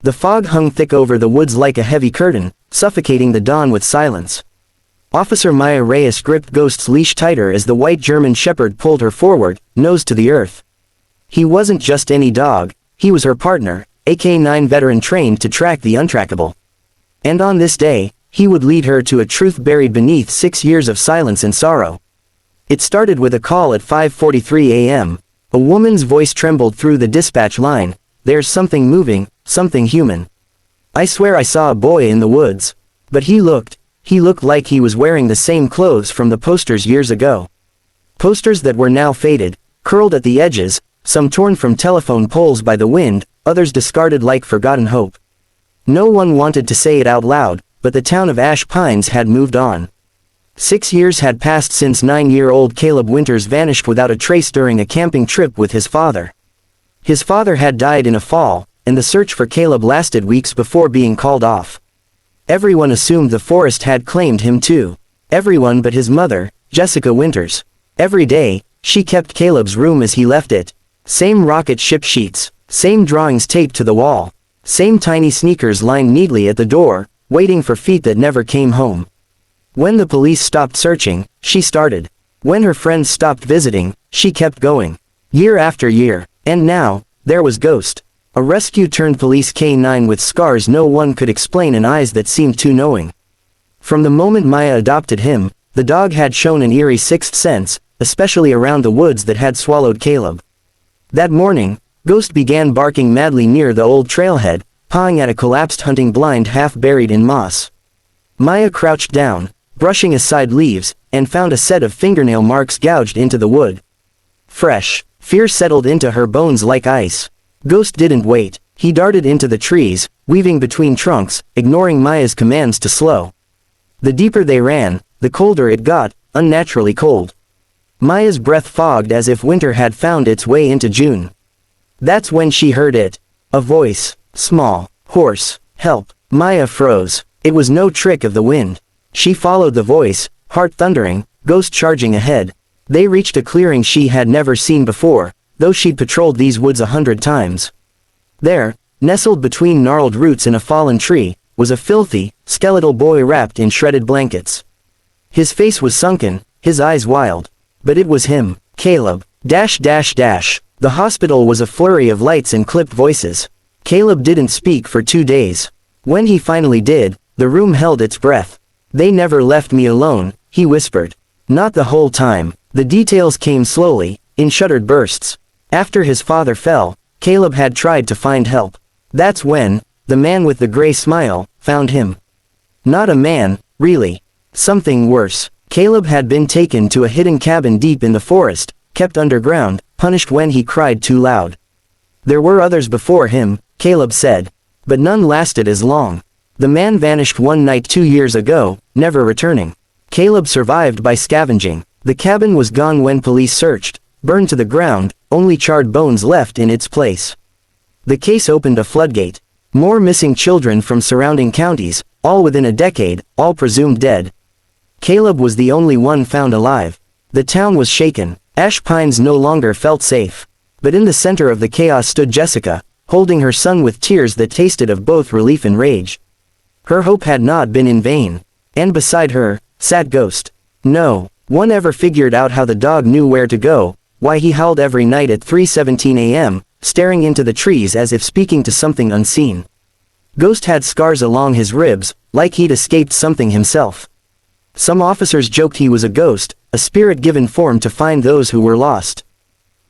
The fog hung thick over the woods like a heavy curtain, suffocating the dawn with silence. Officer Maya Reyes gripped Ghost's leash tighter as the white German shepherd pulled her forward, nose to the earth. He wasn't just any dog, he was her partner, a K9 veteran trained to track the untrackable. And on this day, he would lead her to a truth buried beneath 6 years of silence and sorrow. It started with a call at 5:43 a.m. A woman's voice trembled through the dispatch line. "There's something moving, something human. I swear I saw a boy in the woods. But he looked like he was wearing the same clothes from the posters years ago." Posters that were now faded, curled at the edges, some torn from telephone poles by the wind, others discarded like forgotten hope. No one wanted to say it out loud, but the town of Ash Pines had moved on. 6 years had passed since 9-year-old Caleb Winters vanished without a trace during a camping trip with his father. His father had died in a fall, and the search for Caleb lasted weeks before being called off. Everyone assumed the forest had claimed him too. Everyone but his mother, Jessica Winters. Every day, she kept Caleb's room as he left it. Same rocket ship sheets, same drawings taped to the wall, same tiny sneakers lined neatly at the door, waiting for feet that never came home. When the police stopped searching, she started. When her friends stopped visiting, she kept going. Year after year. And now, there was Ghost. A rescue-turned-police K9 with scars no one could explain and eyes that seemed too knowing. From the moment Maya adopted him, the dog had shown an eerie sixth sense, especially around the woods that had swallowed Caleb. That morning, Ghost began barking madly near the old trailhead, pawing at a collapsed hunting blind half buried in moss. Maya crouched down, brushing aside leaves, and found a set of fingernail marks gouged into the wood. Fresh, fear settled into her bones like ice. Ghost didn't wait. He darted into the trees, weaving between trunks, ignoring Maya's commands to slow. The deeper they ran, the colder it got, unnaturally cold. Maya's breath fogged as if winter had found its way into June. That's when she heard it. A voice. Small. Hoarse. "Help." Maya froze. It was no trick of the wind. She followed the voice, heart thundering, Ghost charging ahead. They reached a clearing she had never seen before, though she'd patrolled these woods 100 times. There, nestled between gnarled roots in a fallen tree, was a filthy, skeletal boy wrapped in shredded blankets. His face was sunken, his eyes wild. But it was him, Caleb. The hospital was a flurry of lights and clipped voices. Caleb didn't speak for 2 days. When he finally did, the room held its breath. "They never left me alone," he whispered. Not the whole time. The details came slowly, in shuttered bursts. After his father fell, Caleb had tried to find help. That's when, the man with the gray smile, found him. Not a man, really. Something worse. Caleb had been taken to a hidden cabin deep in the forest, kept underground, punished when he cried too loud. There were others before him, Caleb said. But none lasted as long. The man vanished one night 2 years ago, never returning. Caleb survived by scavenging. The cabin was gone when police searched, burned to the ground, only charred bones left in its place. The case opened a floodgate. More missing children from surrounding counties, all within a decade, all presumed dead. Caleb was the only one found alive. The town was shaken. Ash Pines no longer felt safe. But in the center of the chaos stood Jessica, holding her son with tears that tasted of both relief and rage. Her hope had not been in vain. And beside her, sat Ghost. No one ever figured out how the dog knew where to go, why he howled every night at 3:17 a.m., staring into the trees as if speaking to something unseen. Ghost had scars along his ribs, like he'd escaped something himself. Some officers joked he was a ghost, a spirit given form to find those who were lost.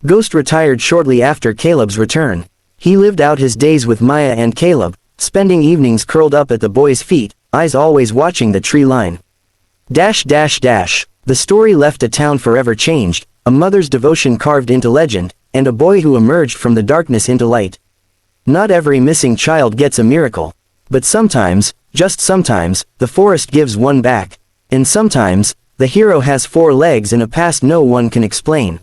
Ghost retired shortly after Caleb's return. He lived out his days with Maya and Caleb, spending evenings curled up at the boy's feet, eyes always watching the tree line. The story left a town forever changed, a mother's devotion carved into legend, and a boy who emerged from the darkness into light. Not every missing child gets a miracle. But sometimes, just sometimes, the forest gives one back. And sometimes, the hero has 4 legs and a past no one can explain.